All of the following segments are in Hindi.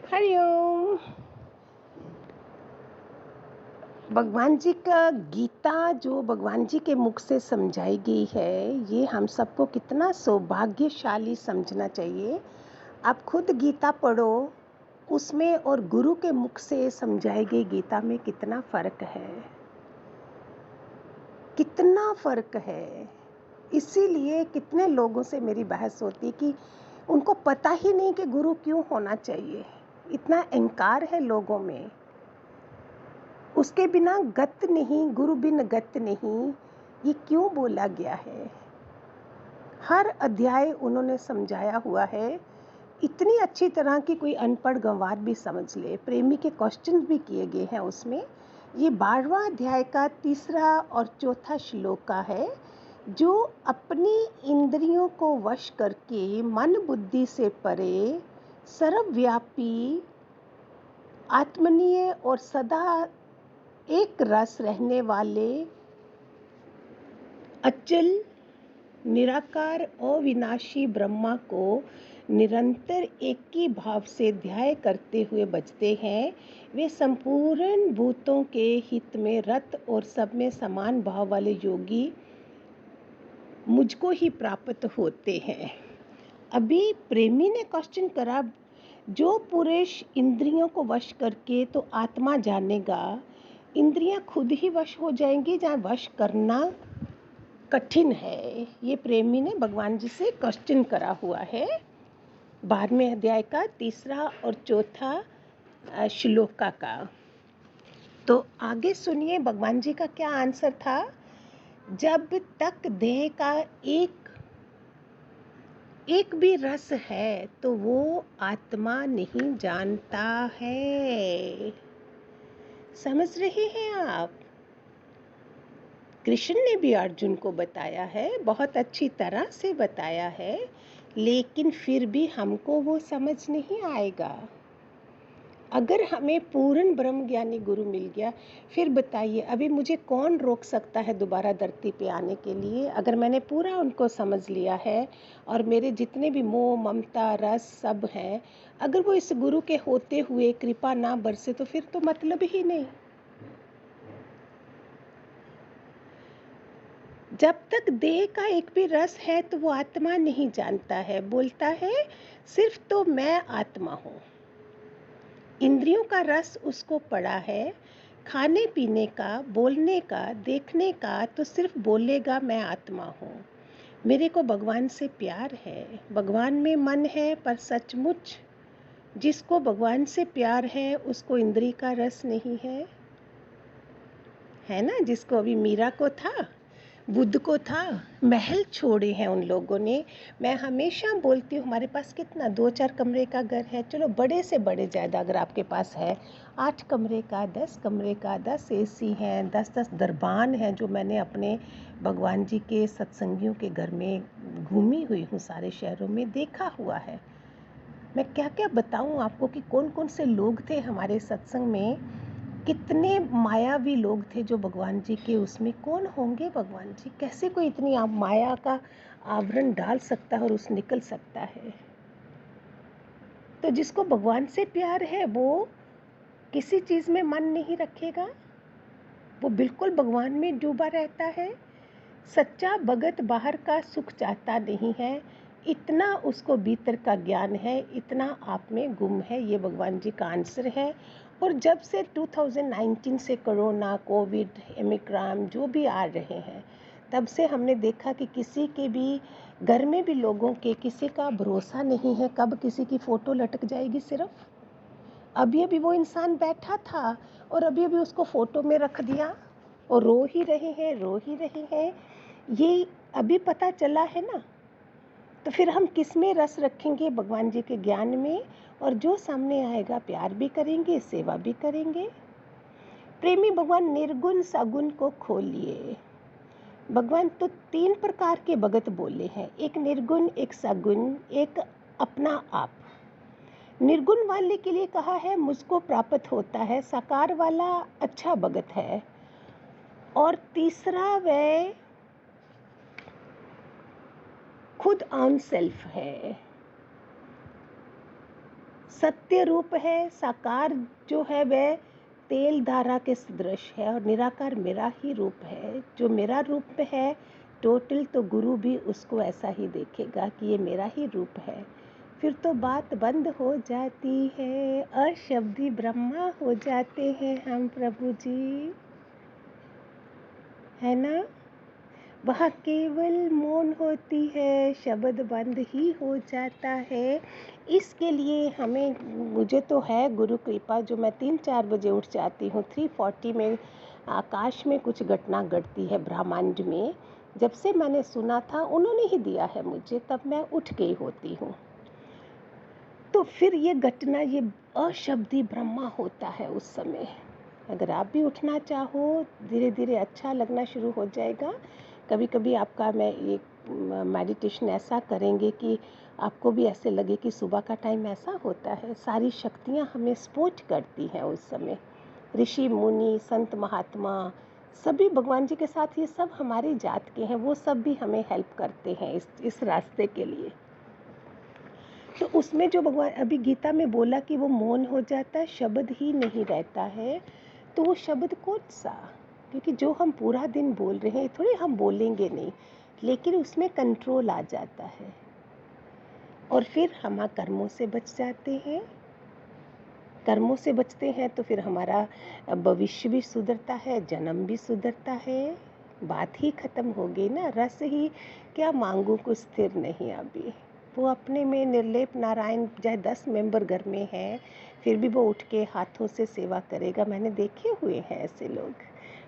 हरिओम। भगवान जी का गीता जो भगवान जी के मुख से समझाई गई है, ये हम सबको कितना सौभाग्यशाली समझना चाहिए। आप खुद गीता पढ़ो, उसमें और गुरु के मुख से समझाई गई गीता में कितना फ़र्क है, कितना फ़र्क है। इसीलिए कितने लोगों से मेरी बहस होती कि उनको पता ही नहीं कि गुरु क्यों होना चाहिए। इतना अहंकार है लोगों में। उसके बिना गत नहीं, गुरु बिन गत नहीं, ये क्यों बोला गया है? हर अध्याय उन्होंने समझाया हुआ है, इतनी अच्छी तरह की कोई अनपढ़ गंवार भी समझ ले। प्रेमी के क्वेश्चन भी किए गए हैं उसमें। ये 12वां अध्याय का 3रा और 4था श्लोक का है, जो अपनी इंद्रियों को वश करके मन बुद्धि से परे सर्वव्यापी, आत्मनीय और सदा एक रस रहने वाले अचल निराकार अविनाशी ब्रह्मा को निरंतर एक ही भाव से ध्याय करते हुए बचते हैं, वे संपूर्ण भूतों के हित में रत और सब में समान भाव वाले योगी मुझको ही प्राप्त होते हैं। अभी प्रेमी ने क्वेश्चन करा, जो पुरुष इंद्रियों को वश करके तो आत्मा जानेगा, इंद्रियां खुद ही वश हो जाएंगी, जहाँ वश करना कठिन है। ये प्रेमी ने भगवान जी से क्वेश्चन करा हुआ है। 12वें अध्याय का 3रा और 4था श्लोक का। तो आगे सुनिए भगवान जी का क्या आंसर था। जब तक देह का एक भी रस है तो वो आत्मा नहीं जानता है। समझ रहे हैं आप? कृष्ण ने भी अर्जुन को बताया है, बहुत अच्छी तरह से बताया है, लेकिन फिर भी हमको वो समझ नहीं आएगा। अगर हमें पूर्ण ब्रह्म ज्ञानी गुरु मिल गया, फिर बताइए अभी मुझे कौन रोक सकता है दोबारा धरती पे आने के लिए? अगर मैंने पूरा उनको समझ लिया है और मेरे जितने भी मोह ममता रस सब हैं, अगर वो इस गुरु के होते हुए कृपा ना बरसे तो फिर तो मतलब ही नहीं। जब तक देह का एक भी रस है तो वो आत्मा नहीं जानता है, बोलता है सिर्फ तो मैं आत्मा हूँ। इंद्रियों का रस उसको पड़ा है, खाने पीने का, बोलने का, देखने का, तो सिर्फ बोलेगा मैं आत्मा हूँ। मेरे को भगवान से प्यार है, भगवान में मन है, पर सचमुच जिसको भगवान से प्यार है उसको इंद्री का रस नहीं है ना? जिसको अभी मीरा को था, बुद्ध को था, महल छोड़े हैं उन लोगों ने। मैं हमेशा बोलती हूँ, हमारे पास कितना 2-4 कमरे का घर है, चलो बड़े से बड़े ज़्यादा अगर आपके पास है, 8 कमरे का, 10 कमरे का, 10 एसी हैं, 10-10 दरबान हैं, जो मैंने अपने भगवान जी के सत्संगियों के घर में घूमी हुई हूँ, सारे शहरों में देखा हुआ है। मैं क्या क्या बताऊँ आपको कि कौन कौन से लोग थे हमारे सत्संग में, कितने मायावी लोग थे जो भगवान जी के उसमें। कौन होंगे भगवान जी? कैसे कोई इतनी माया का आवरण डाल सकता है और उस निकल सकता है? तो जिसको भगवान से प्यार है वो किसी चीज़ में मन नहीं रखेगा, वो बिल्कुल भगवान में डूबा रहता है। सच्चा भगत बाहर का सुख चाहता नहीं है, इतना उसको भीतर का ज्ञान है, इतना आप में गुम है। ये भगवान जी का आंसर है। और जब से 2019 से कोरोना, कोविड, ओमिक्रॉन जो भी आ रहे हैं, तब से हमने देखा कि किसी के भी घर में भी लोगों के किसी का भरोसा नहीं है, कब किसी की फ़ोटो लटक जाएगी। सिर्फ अभी अभी वो इंसान बैठा था और अभी अभी उसको फ़ोटो में रख दिया और रो ही रहे हैं। ये अभी पता चला है ना? तो फिर हम किस में रस रखेंगे? भगवान जी के ज्ञान में। और जो सामने आएगा प्यार भी करेंगे, सेवा भी करेंगे। प्रेमी भगवान निर्गुण सगुण को खोलिए। भगवान तो 3 प्रकार के भगत बोले हैं, एक निर्गुण, एक सगुण, एक अपना आप। निर्गुण वाले के लिए कहा है मुझको प्राप्त होता है, साकार वाला अच्छा भगत है, और तीसरा वह खुद ऑन सेल्फ है। सत्य रूप है, साकार जो है वह तेल धारा के सदृश है, और निराकार मेरा ही रूप है। जो मेरा रूप है टोटल, तो गुरु भी उसको ऐसा ही देखेगा कि ये मेरा ही रूप है। फिर तो बात बंद हो जाती है, अशब्दी ब्रह्मा हो जाते हैं हम प्रभु जी, है ना। वह केवल मौन होती है, शब्द बंद ही हो जाता है। इसके लिए मुझे तो है गुरु कृपा, जो मैं 3-4 बजे उठ जाती हूँ। 3:40 में आकाश में कुछ घटना घटती है ब्रह्मांड में। जब से मैंने सुना था, उन्होंने ही दिया है मुझे, तब मैं उठ गई होती हूँ। तो फिर ये घटना, ये अशब्दी ब्रह्मा होता है उस समय। अगर आप भी उठना चाहो, धीरे धीरे अच्छा लगना शुरू हो जाएगा। कभी कभी आपका मैं एक मेडिटेशन ऐसा करेंगे कि आपको भी ऐसे लगे कि सुबह का टाइम ऐसा होता है। सारी शक्तियाँ हमें सपोर्ट करती हैं उस समय। ऋषि मुनि संत महात्मा सभी भगवान जी के साथ, ये सब हमारी जात के हैं, वो सब भी हमें हेल्प करते हैं इस रास्ते के लिए। तो उसमें जो भगवान अभी गीता में बोला कि वो मौन हो जाता है, शब्द ही नहीं रहता है, तो वो शब्द कौन सा? क्योंकि जो हम पूरा दिन बोल रहे हैं, थोड़ी हम बोलेंगे नहीं, लेकिन उसमें कंट्रोल आ जाता है, और फिर हम कर्मों से बच जाते हैं। कर्मों से बचते हैं तो फिर हमारा भविष्य भी सुधरता है, जन्म भी सुधरता है। बात ही खत्म हो गई ना। रस ही क्या मांगू, कुछ स्थिर नहीं अभी। वो अपने में निर्लेप नारायण, चाहे 10 मेंबर घर में हैं, फिर भी वो उठ के हाथों से सेवा करेगा। मैंने देखे हुए हैं ऐसे लोग,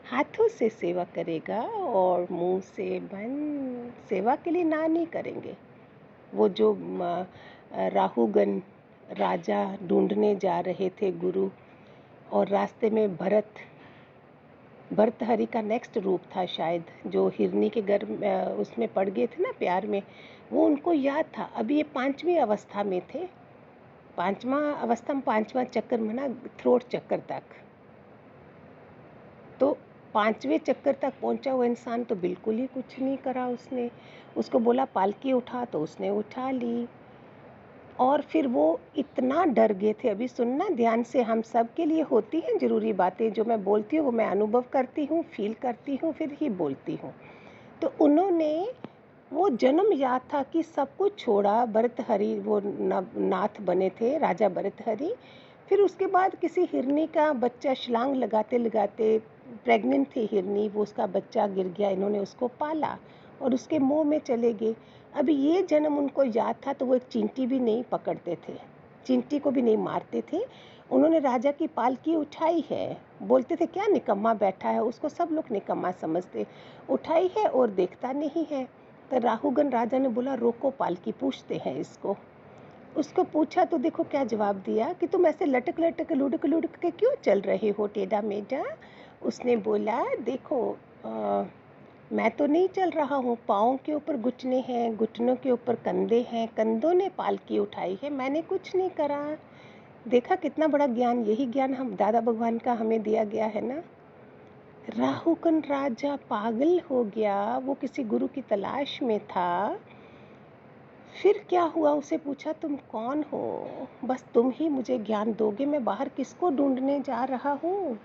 हाथों से सेवा करेगा और मुंह से बंद, सेवा के लिए ना नहीं करेंगे। वो जो राहुगण राजा ढूंढने जा रहे थे गुरु, और रास्ते में भर्तहरि का नेक्स्ट रूप था शायद, जो हिरनी के घर उसमें पड़ गए थे ना प्यार में, वो उनको याद था। अभी ये 5वीं अवस्था में थे, 5वां अवस्था में 5वां चक्कर मना, थ्रोट चक्कर तक। तो 5वें चक्कर तक पहुंचा वो इंसान तो बिल्कुल ही कुछ नहीं करा उसने। उसको बोला पालकी उठा, तो उसने उठा ली। और फिर वो इतना डर गए थे। अभी सुनना ध्यान से, हम सब के लिए होती हैं ज़रूरी बातें। जो मैं बोलती हूँ वो मैं अनुभव करती हूँ, फील करती हूँ, फिर ही बोलती हूँ। तो उन्होंने वो जन्म याद था कि सब कुछ छोड़ा। भर्तहरि वो नाथ बने थे, राजा भर्तहरि। फिर उसके बाद किसी हिरनी का बच्चा, छलांग लगाते लगाते प्रेग्नेंट थी हिरनी, वो उसका बच्चा गिर गया, इन्होंने उसको पाला और उसके मुंह में चले गए। अभी ये जन्म उनको याद था, तो वो एक चींटी भी नहीं पकड़ते थे, चींटी को भी नहीं मारते थे। उन्होंने राजा की पालकी उठाई है, बोलते थे क्या निकम्मा बैठा है, उसको सब लोग निकम्मा समझते। उठाई है और देखता नहीं है। तो राहुगण राजा ने बोला रोको पालकी, पूछते हैं इसको। उसको पूछा तो देखो क्या जवाब दिया कि तुम ऐसे लटक लटक लुढ़क लुढ़क के क्यों चल रहे हो टेढ़ा मेढ़ा। उसने बोला देखो मैं तो नहीं चल रहा हूँ, पाँव के ऊपर घुटने हैं, घुटनों के ऊपर कंधे हैं, कंधों ने पालकी उठाई है, मैंने कुछ नहीं करा। देखा कितना बड़ा ज्ञान, यही ज्ञान हम दादा भगवान का हमें दिया गया है ना। राहुगण राजा पागल हो गया, वो किसी गुरु की तलाश में था। फिर क्या हुआ, उसे पूछा तुम कौन हो, बस तुम ही मुझे ज्ञान दोगे, मैं बाहर किसको ढूंढने जा रहा हूँ।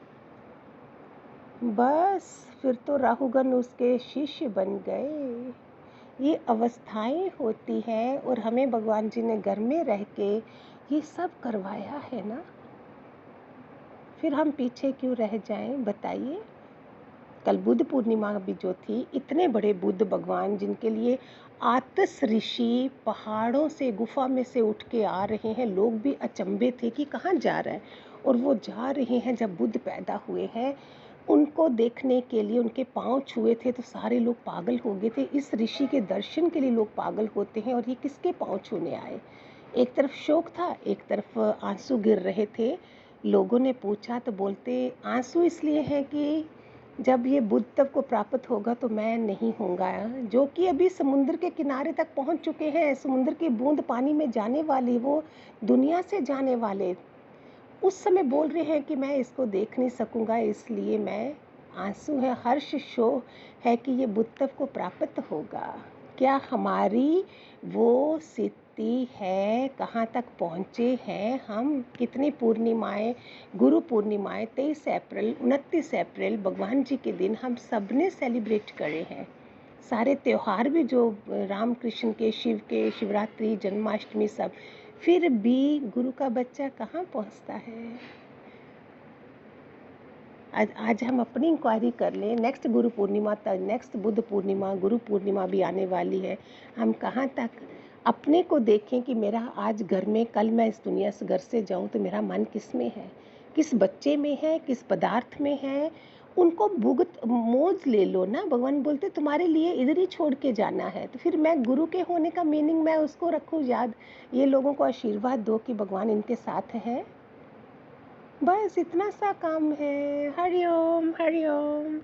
बस फिर तो राहुगण उसके शिष्य बन गए। ये अवस्थाएं होती हैं, और हमें भगवान जी ने घर में रह के ये सब करवाया है ना। फिर हम पीछे क्यों रह जाएं, बताइए। कल बुद्ध पूर्णिमा भी जो थी, इतने बड़े बुद्ध भगवान जिनके लिए आतस ऋषि पहाड़ों से, गुफा में से उठ के आ रहे हैं, लोग भी अचंभे थे कि कहाँ जा रहा है, और वो जा रहे हैं। जब बुद्ध पैदा हुए हैं, उनको देखने के लिए उनके पांव छुए थे तो सारे लोग पागल हो गए थे। इस ऋषि के दर्शन के लिए लोग पागल होते हैं, और ये किसके पांव छूने आए। एक तरफ शोक था, एक तरफ आंसू गिर रहे थे। लोगों ने पूछा तो बोलते आंसू इसलिए हैं कि जब ये बुद्ध तब को प्राप्त होगा तो मैं नहीं होऊंगा। जो कि अभी समुद्र के किनारे तक पहुंच चुके हैं, समुद्र की बूंद पानी में जाने वाली, वो दुनिया से जाने वाले, उस समय बोल रहे हैं कि मैं इसको देख नहीं सकूंगा, इसलिए मैं, आंसू है, हर्ष शो है कि ये बुद्ध तब को प्राप्त होगा। क्या हमारी वो शिवरात्रि है, कहाँ तक पहुँचे हैं हम, कितनी पूर्णिमाएँ, गुरु पूर्णिमाएँ 23 अप्रैल, 29 अप्रैल भगवान जी के दिन हम सब ने सेलिब्रेट करे हैं। सारे त्योहार भी जो राम कृष्ण के, शिव के, शिवरात्रि, जन्माष्टमी सब, फिर भी गुरु का बच्चा कहाँ पहुँचता है। आज हम अपनी इंक्वायरी कर लें। नेक्स्ट गुरु पूर्णिमा तक, नेक्स्ट बुद्ध पूर्णिमा, गुरु पूर्णिमा भी आने वाली है। हम कहाँ तक अपने को देखें कि मेरा आज घर में, कल मैं इस दुनिया से घर से जाऊं तो मेरा मन किस में है, किस बच्चे में है, किस पदार्थ में है। उनको भुगत मौज ले लो ना। भगवान बोलते तुम्हारे लिए इधर ही छोड़ के जाना है, तो फिर मैं गुरु के होने का मीनिंग मैं उसको रखूँ याद। ये लोगों को आशीर्वाद दो कि भगवान इनके साथ है। बस इतना सा काम है। हरि ओम, हरि ओम।